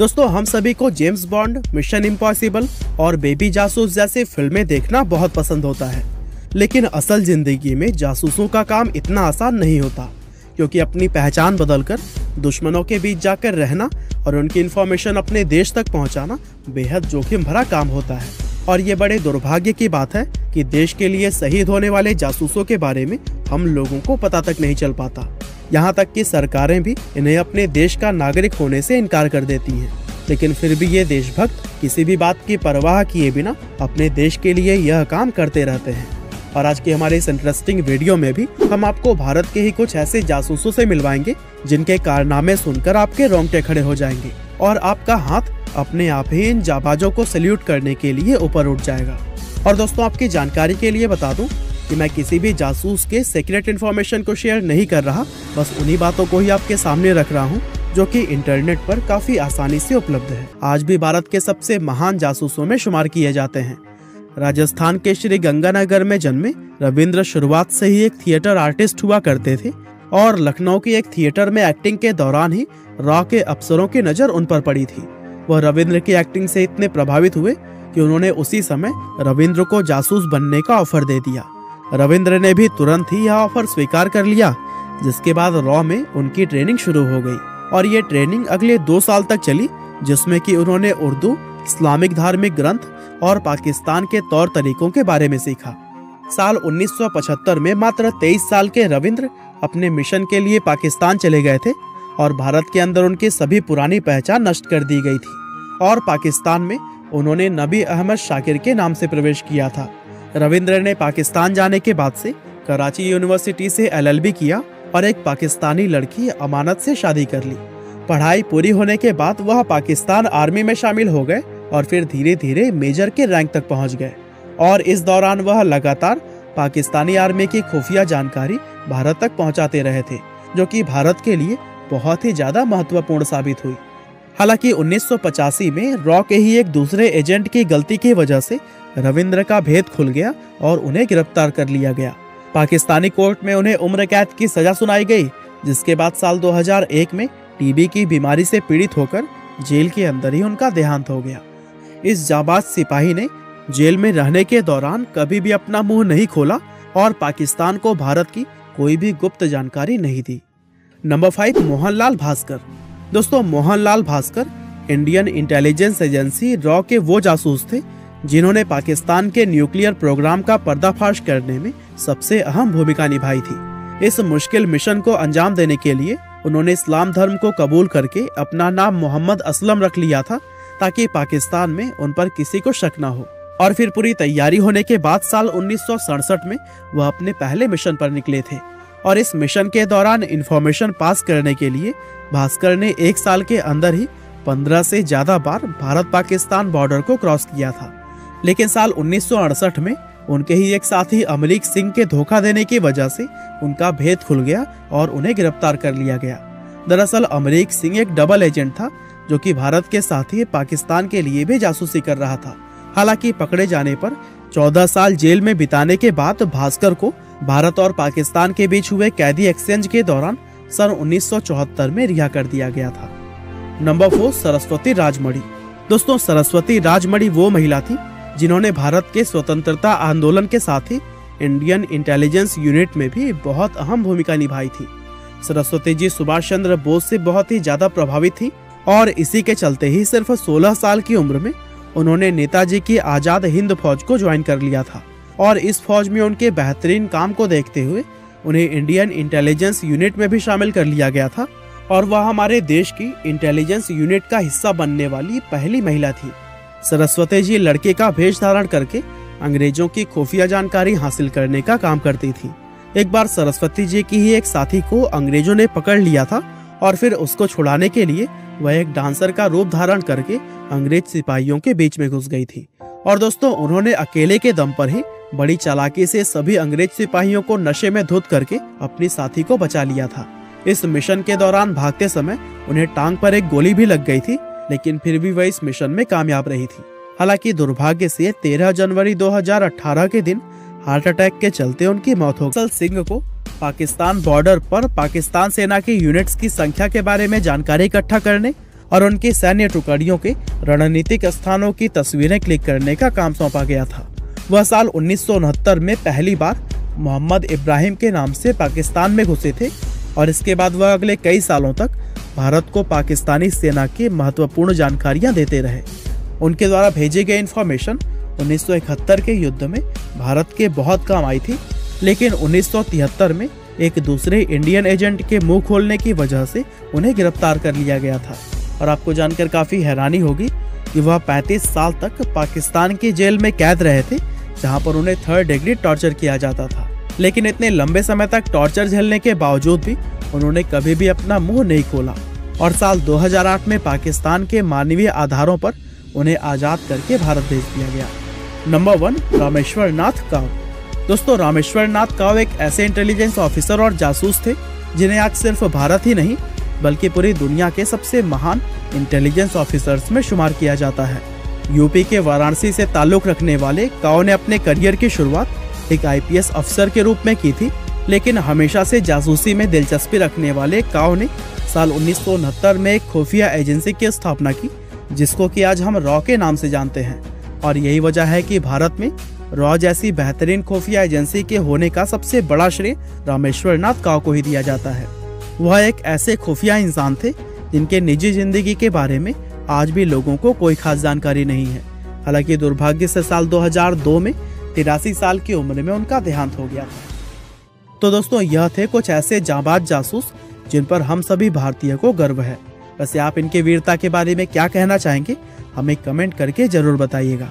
दोस्तों, हम सभी को जेम्स बॉन्ड, मिशन इम्पॉसिबल और बेबी जासूस जैसी फिल्में देखना बहुत पसंद होता है। लेकिन असल जिंदगी में जासूसों का काम इतना आसान नहीं होता, क्योंकि अपनी पहचान बदलकर दुश्मनों के बीच जाकर रहना और उनकी इन्फॉर्मेशन अपने देश तक पहुंचाना बेहद जोखिम भरा काम होता है। और ये बड़े दुर्भाग्य की बात है कि देश के लिए शहीद होने वाले जासूसों के बारे में हम लोगों को पता तक नहीं चल पाता। यहाँ तक कि सरकारें भी इन्हें अपने देश का नागरिक होने से इनकार कर देती हैं। लेकिन फिर भी ये देशभक्त किसी भी बात की परवाह किए बिना अपने देश के लिए यह काम करते रहते हैं। और आज की हमारे इस इंटरेस्टिंग वीडियो में भी हम आपको भारत के ही कुछ ऐसे जासूसों से मिलवाएंगे जिनके कारनामे सुनकर आपके रोंगटे खड़े हो जाएंगे और आपका हाथ अपने आप ही इन जाबाजों को सैल्यूट करने के लिए ऊपर उठ जाएगा। और दोस्तों, आपकी जानकारी के लिए बता दूं कि मैं किसी भी जासूस के सीक्रेट इन्फॉर्मेशन को शेयर नहीं कर रहा, बस उन्हीं बातों को ही आपके सामने रख रहा हूँ जो कि इंटरनेट पर काफी आसानी से उपलब्ध है। आज भी भारत के सबसे महान जासूसों में शुमार किए जाते हैं। राजस्थान के श्री गंगानगर में जन्मे रविंद्र शुरुआत से ही एक थिएटर आर्टिस्ट हुआ करते थे और लखनऊ की एक थिएटर में एक्टिंग के दौरान ही रॉ के अफसरों की नजर उन पर पड़ी थी। वह रविंद्र की एक्टिंग से इतने प्रभावित हुए कि उन्होंने उसी समय रविंद्र को जासूस बनने का ऑफर दे दिया। रविंद्र ने भी तुरंत ही यह ऑफर स्वीकार कर लिया, जिसके बाद रॉ में उनकी ट्रेनिंग शुरू हो गई। और ये ट्रेनिंग अगले 2 साल तक चली, जिसमें कि उन्होंने उर्दू, इस्लामिक धार्मिक ग्रंथ और पाकिस्तान के तौर तरीकों के बारे में सीखा। साल 1975 में मात्र 23 साल के रविंद्र अपने मिशन के लिए पाकिस्तान चले गए थे और भारत के अंदर उनकी सभी पुरानी पहचान नष्ट कर दी गई थी। और पाकिस्तान में उन्होंने नबी अहमद शाकिर के नाम से प्रवेश किया था। रविंद्र ने पाकिस्तान जाने के बाद से कराची यूनिवर्सिटी से LLB किया और एक पाकिस्तानी लड़की अमानत से शादी कर ली। पढ़ाई पूरी होने के बाद वह पाकिस्तान आर्मी में शामिल हो गए और फिर धीरे धीरे मेजर के रैंक तक पहुंच गए। और इस दौरान वह लगातार पाकिस्तानी आर्मी की खुफिया जानकारी भारत तक पहुंचाते रहे थे, जो कि भारत के लिए बहुत ही ज्यादा महत्वपूर्ण साबित हुई। हालांकि 1985 में रॉ के ही एक दूसरे एजेंट की गलती की वजह से रविंद्र का भेद खुल गया और उन्हें गिरफ्तार कर लिया गया। पाकिस्तानी कोर्ट में उन्हें उम्र कैद की सजा सुनाई गई, जिसके बाद साल 2001 में टीबी की बीमारी से पीड़ित होकर जेल के अंदर ही उनका देहांत हो गया। इस जाबाज सिपाही ने जेल में रहने के दौरान कभी भी अपना मुंह नहीं खोला और पाकिस्तान को भारत की कोई भी गुप्त जानकारी नहीं दी। नंबर 5, मोहनलाल भास्कर। दोस्तों, Mohanlal Bhaskar Indian intelligence agency raw के वो जासूस थे जिन्होंने पाकिस्तान के न्यूक्लियर प्रोग्राम का पर्दाफाश करने में सबसे अहम भूमिका निभाई थी। इस मुश्किल मिशन को अंजाम देने के लिए उन्होंने इस्लाम धर्म को कबूल करके अपना नाम मोहम्मद असलम रख लिया था, ताकि पाकिस्तान में उन पर किसी को शक न हो। और फिर पूरी तैयारी होने के बाद साल 1967 में वह अपने पहले मिशन पर निकले थे। और इस मिशन के दौरान इंफॉर्मेशन पास करने के लिए भास्कर ने 1 साल के अंदर ही 15 से ज्यादा बार भारत पाकिस्तान बॉर्डर को क्रॉस किया था। लेकिन साल 1968 में उनके ही एक साथी अमरीक सिंह के धोखा देने की वजह से उनका भेद खुल गया और उन्हें गिरफ्तार कर लिया गया। दरअसल अमरीक सिंह एक डबल एजेंट था, जो कि भारत के साथ ही पाकिस्तान के लिए भी जासूसी कर रहा था। हालांकि पकड़े जाने पर 14 साल जेल में बिताने के बाद भास्कर को भारत और पाकिस्तान के बीच हुए कैदी एक्सचेंज के दौरान सन 1974 में रिहा कर दिया गया था। नंबर 4, सरस्वती राजमणि। दोस्तों, सरस्वती राजमणि वो महिला थी जिन्होंने भारत के स्वतंत्रता आंदोलन के साथ ही इंडियन इंटेलिजेंस यूनिट में भी बहुत अहम भूमिका निभाई थी। सरस्वती जी सुभाष चंद्र बोस से बहुत ही ज्यादा प्रभावित थी और इसी के चलते ही सिर्फ 16 साल की उम्र में उन्होंने नेताजी की आजाद हिंद फौज को ज्वाइन कर लिया था। और इस फौज में उनके बेहतरीन काम को देखते हुए उन्हें इंडियन इंटेलिजेंस यूनिट में भी शामिल कर लिया गया था और वह हमारे देश की इंटेलिजेंस यूनिट का हिस्सा बनने वाली पहली महिला थी। सरस्वती जी लड़के का भेष धारण करके अंग्रेजों की खुफिया जानकारी हासिल करने का काम करती थी। एक बार सरस्वती जी की ही एक साथी को अंग्रेजों ने पकड़ लिया था और फिर उसको छुड़ाने के लिए वह एक डांसर का रूप धारण करके अंग्रेज सिपाहियों के बीच में घुस गई थी। और दोस्तों, उन्होंने अकेले के दम पर ही बड़ी चालाकी से सभी अंग्रेज सिपाहियों को नशे में धुत करके अपनी साथी को बचा लिया था। इस मिशन के दौरान भागते समय उन्हें टांग पर एक गोली भी लग गई थी, लेकिन फिर भी वह इस मिशन में कामयाब रही थी। हालांकि दुर्भाग्य से 13 जनवरी 2018 के दिन हार्ट अटैक के चलते उनकी मौत हो गई। सिंह को पाकिस्तान बॉर्डर पर पाकिस्तान सेना की यूनिट्स की संख्या के बारे में जानकारी इकट्ठा करने और उनकी सैन्य टुकड़ियों के रणनीतिक स्थानों की तस्वीरें क्लिक करने का काम सौंपा गया था। वह साल 1969 में पहली बार मोहम्मद इब्राहिम के नाम से पाकिस्तान में घुसे थे और इसके बाद वह अगले कई सालों तक भारत को पाकिस्तानी सेना की महत्वपूर्ण जानकारियां देते रहे। उनके द्वारा भेजी गई इंफॉर्मेशन 1971 के युद्ध में भारत के बहुत काम आई थी, लेकिन 1973 में एक दूसरे इंडियन एजेंट के मुंह खोलने की वजह से उन्हें गिरफ्तार कर लिया गया था। और आपको जानकर काफी हैरानी होगी कि वह 35 साल तक पाकिस्तान की जेल में कैद रहे थे, जहां पर उन्हें 3rd डिग्री टॉर्चर किया जाता था। लेकिन इतने लंबे समय तक टॉर्चर झेलने के बावजूद भी उन्होंने कभी भी अपना मुंह नहीं खोला और साल 2008 में पाकिस्तान के मानवीय आधारों पर उन्हें आजाद करके भारत भेज दिया गया। नंबर 1, रामेश्वर नाथ काव। दोस्तों, रामेश्वर नाथ काव एक ऐसे इंटेलिजेंस ऑफिसर और जासूस थे जिन्हें आज सिर्फ भारत ही नहीं बल्कि पूरी दुनिया के सबसे महान इंटेलिजेंस ऑफिसर्स में शुमार किया जाता है। यूपी के वाराणसी से ताल्लुक रखने वाले काव ने अपने करियर की शुरुआत एक IPS अफसर के रूप में की थी, लेकिन हमेशा से जासूसी में दिलचस्पी रखने वाले काव ने साल 1969 में एक खुफिया एजेंसी की स्थापना की, जिसको कि आज हम रॉ के नाम से जानते हैं। और यही वजह है कि भारत में रॉ जैसी बेहतरीन खुफिया एजेंसी के होने का सबसे बड़ा श्रेय रामेश्वर नाथ काव को ही दिया जाता है। वह एक ऐसे खुफिया इंसान थे जिनके निजी जिंदगी के बारे में आज भी लोगों को कोई खास जानकारी नहीं है। हालांकि दुर्भाग्य से साल 2002 में 83 साल की उम्र में उनका देहांत हो गया था। तो दोस्तों, यह थे कुछ ऐसे जांबाज जासूस जिन पर हम सभी भारतीय को गर्व है। वैसे आप इनके वीरता के बारे में क्या कहना चाहेंगे, हमें कमेंट करके जरूर बताइएगा।